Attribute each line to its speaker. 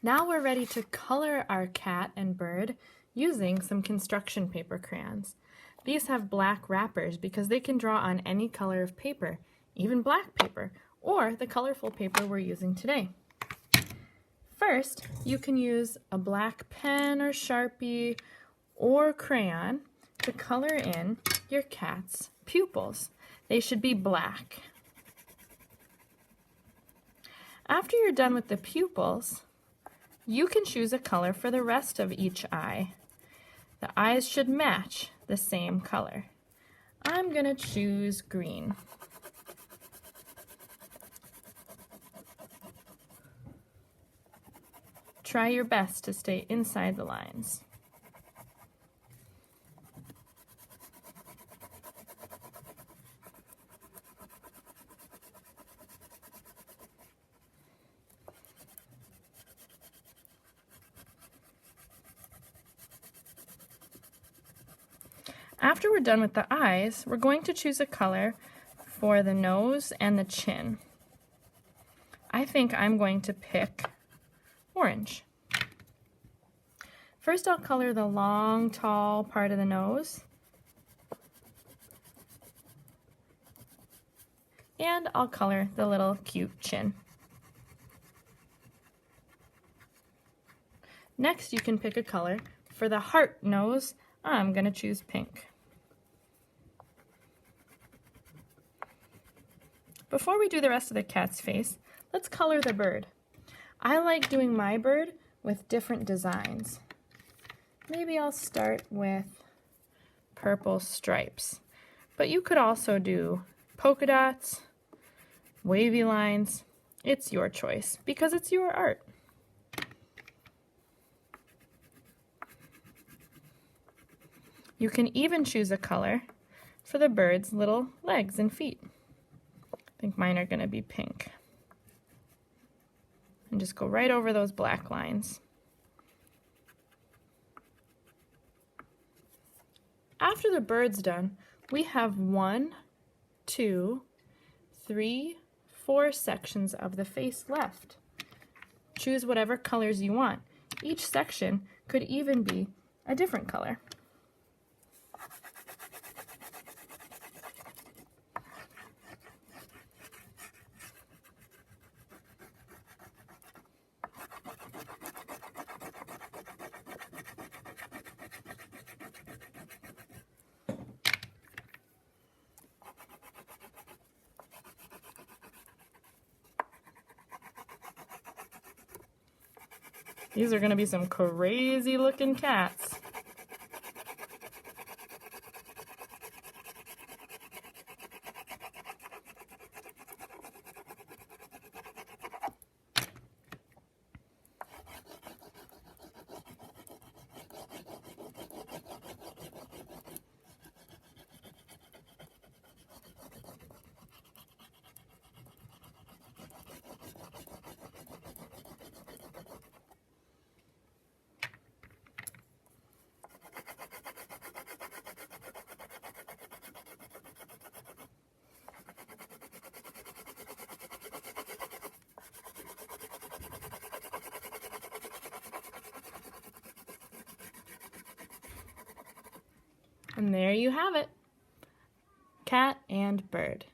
Speaker 1: Now we're ready to color our cat and bird using some construction paper crayons. These have black wrappers because they can draw on any color of paper, even black paper, or the colorful paper we're using today. First, you can use a black pen or Sharpie or crayon to color in your cat's pupils. They should be black. After you're done with the pupils, you can choose a color for the rest of each eye. The eyes should match the same color. I'm going to choose green. Try your best to stay inside the lines. After we're done with the eyes, we're going to choose a color for the nose and the chin. I think I'm going to pick orange. First, I'll color the long, tall part of the nose. And I'll color the little cute chin. Next, you can pick a color for the heart nose. I'm going to choose pink. Before we do the rest of the cat's face, let's color the bird. I like doing my bird with different designs. Maybe I'll start with purple stripes, but you could also do polka dots, wavy lines. It's your choice because it's your art. You can even choose a color for the bird's little legs and feet. I think mine are going to be pink. And just go right over those black lines. After the bird's done, we have 1, 2, 3, 4 sections of the face left. Choose whatever colors you want. Each section could even be a different color. These are going to be some crazy looking cats. And there you have it, cat and bird.